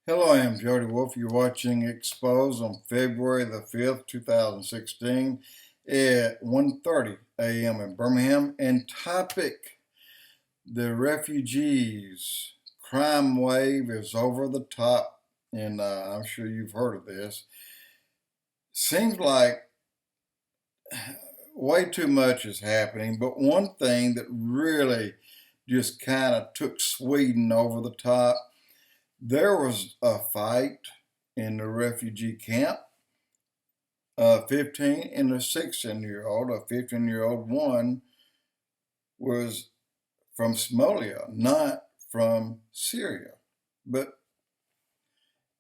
Hello, I am Jody Wolf. You're watching Expoz on February the 5th, 2016 at 1:30 a.m. in Birmingham. And topic, the refugees. Crime wave is over the top, and I'm sure you've heard of this. Seems like way too much is happening, but one thing that really just kind of took Sweden over the top, there was a fight in the refugee camp. 15 and a 16-year-old, a 15-year-old one was from Somalia, not from Syria. But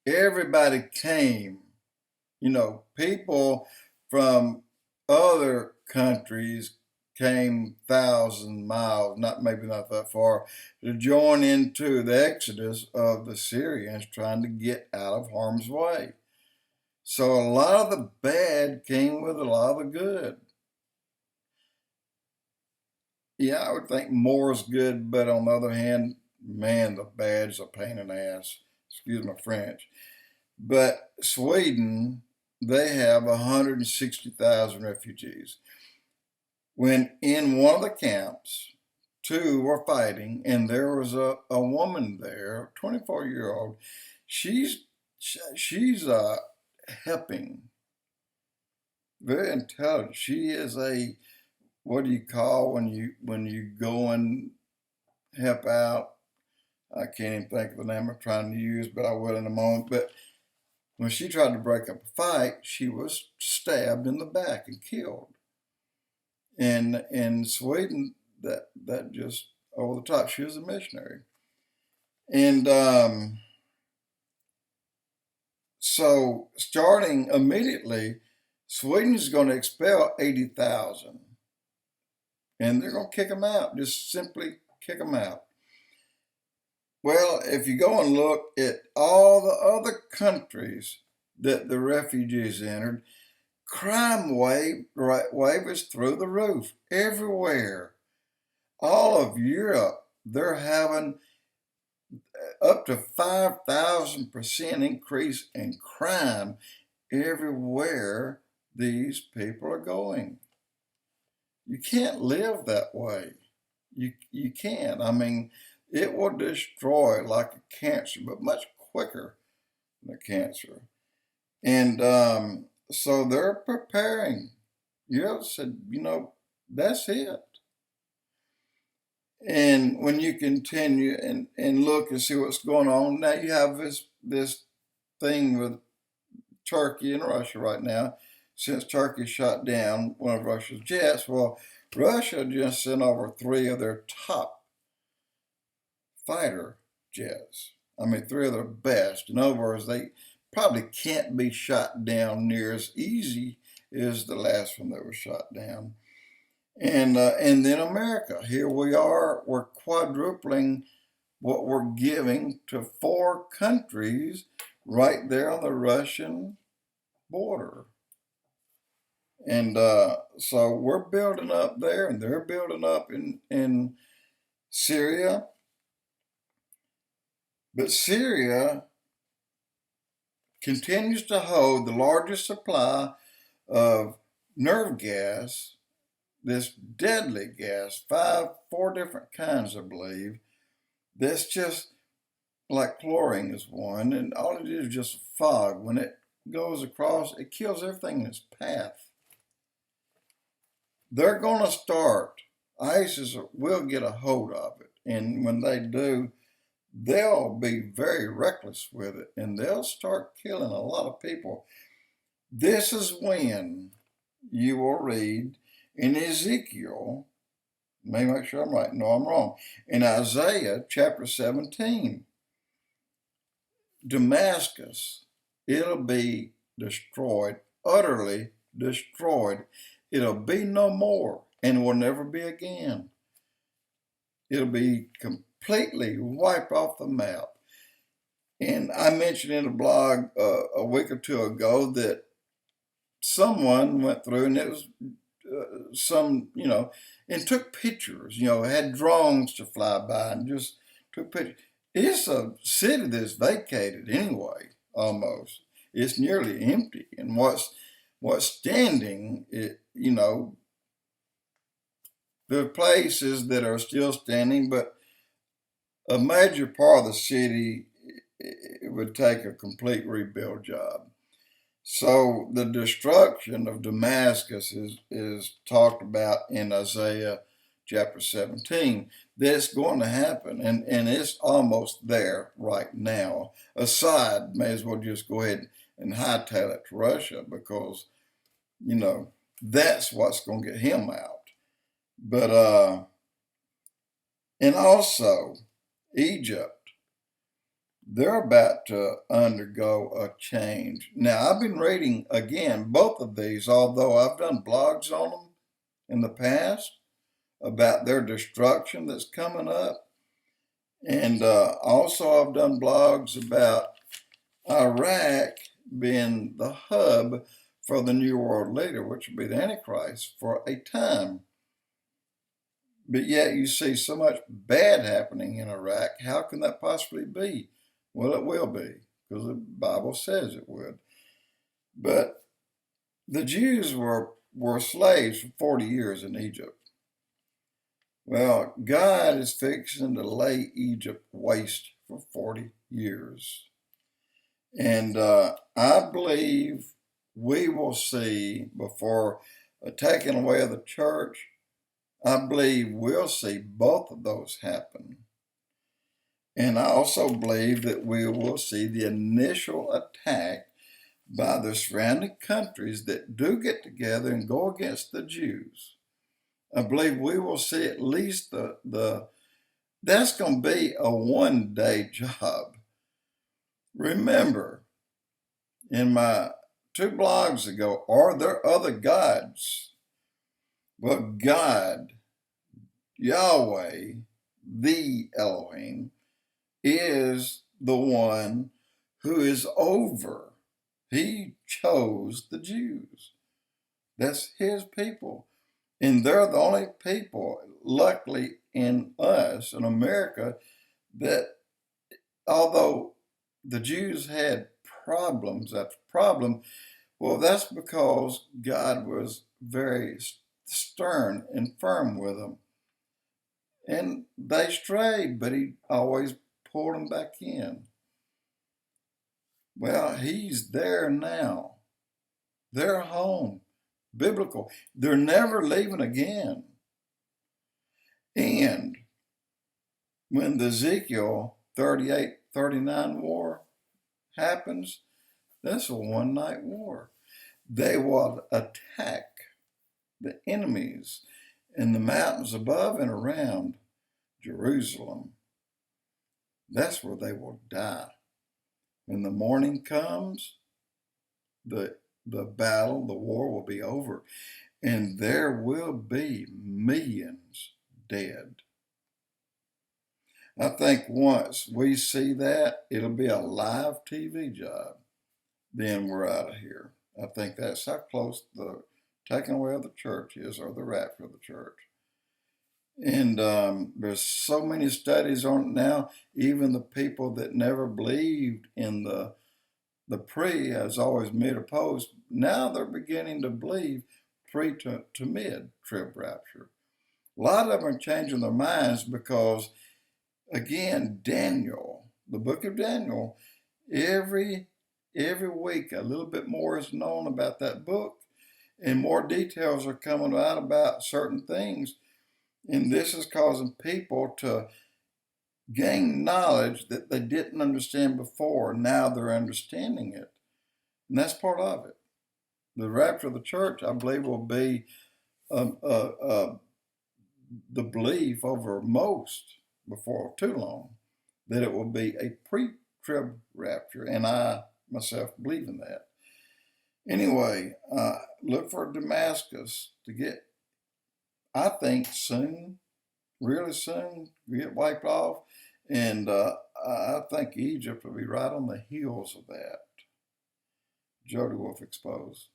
everybody came, people from other countries came 1,000 miles, maybe not that far, to join into the exodus of the Syrians trying to get out of harm's way. So a lot of the bad came with a lot of the good. Yeah, I would think more is good, but on the other hand, man, the bad's a pain in the ass. Excuse my French. But Sweden, they have 160,000 refugees. When in one of the camps, two were fighting, and there was a woman there, 24-year-old. She's helping, very intelligent. She is what do you call when you go and help out? I can't even think of the name I'm trying to use, but I will in a moment. But when she tried to break up a fight, she was stabbed in the back and killed. And in Sweden, that just over the top. She was a missionary, and so starting immediately, Sweden is going to expel 80,000, and they're going to kick them out. Just simply kick them out. Well, if you go and look at all the other countries that the refugees entered, crime wave is through the roof everywhere. All of Europe, they're having up to 5,000% increase in crime everywhere these people are going. You can't live that way. You can't. I mean, it will destroy like a cancer, but much quicker than a cancer. And so they're preparing. Said, that's it. And when you continue and look and see what's going on, now you have this thing with Turkey and Russia right now. Since Turkey shot down one of Russia's jets, well, Russia just sent over 3 of their top fighter jets. I mean, 3 of their best. In other words, they probably can't be shot down near as easy as the last one that was shot down. And then America, here we are, we're quadrupling what we're giving to 4 countries right there on the Russian border. And so we're building up there, and they're building up in Syria. But Syria continues to hold the largest supply of nerve gas, this deadly gas, 4 different kinds, I believe. That's just like chlorine is one, and all it is just fog. When it goes across, it kills everything in its path. They're going to start. ISIS will get a hold of it, and when they do, they'll be very reckless with it, and they'll start killing a lot of people. This is when you will read in EZEKIEL, let me make sure I'm right, no, I'm wrong, in Isaiah chapter 17, Damascus, it'll be destroyed, utterly destroyed. It'll be no more and will never be again. It'll be completely wiped off the map. And I mentioned in a blog a week or 2 ago that someone went through, and it was and took pictures, had drones to fly by and just took pictures. It's a city that's vacated anyway, almost. It's nearly empty. And what's standing, there are places that are still standing, but a major part of the city, it would take a complete rebuild job. So the destruction of Damascus is talked about in Isaiah chapter 17. That's going to happen, and it's almost there right now. Assad may as well just go ahead and hightail it to Russia because, that's what's going to get him out. But, and also Egypt, they're about to undergo a change. Now, I've been reading, again, both of these, although I've done blogs on them in the past about their destruction that's coming up. And also I've done blogs about Iraq being the hub for the New World Leader, which will be the Antichrist for a time. But yet you see so much bad happening in Iraq. How can that possibly be? Well, it will be, because the Bible says it would. But the Jews were slaves for 40 years in Egypt. Well, God is fixing to lay Egypt waste for 40 years. And I believe we will see, before a taking away of the church, I believe we'll see both of those happen. And I also believe that we will see the initial attack by the surrounding countries that do get together and go against the Jews. I believe we will see at least that's going to be a one-day job. Remember, in my 2 blogs ago, are there other gods? Well, God, Yahweh, the Elohim, is the one who is over. He chose the Jews. That's his people. And they're the only people, luckily in us, in America, that although the Jews had problems after problem, well, that's because God was very stern and firm with them. And they strayed, but he always pulled them back in. Well, he's there now. They're home. Biblical. They're never leaving again. And when the Ezekiel 38-39 war happens, that's a one-night war. They will attack the enemies in the mountains above and around Jerusalem. That's where they will die. When the morning comes, the battle, the war will be over, and there will be millions dead. I think once we see that, it'll be a live TV job. Then we're out of here. I think that's how close the taking away of the church is, or the rapture of the church. And there's so many studies on it now. Even the people that never believed in the pre, as always mid or post, now they're beginning to believe pre to mid trib rapture. A lot of them are changing their minds because, again, Daniel, the book of Daniel, every week a little bit more is known about that book, and more details are coming out about certain things. And this is causing people to gain knowledge that they didn't understand before. Now they're understanding it. And that's part of it. The rapture of the church, I believe, will be the belief over most before too long, that it will be a pre-trib rapture. And I myself believe in that. Anyway, look for Damascus to get, I think, soon, really soon, get wiped off. And I think Egypt will be right on the heels of that. Jody Wolf Expose.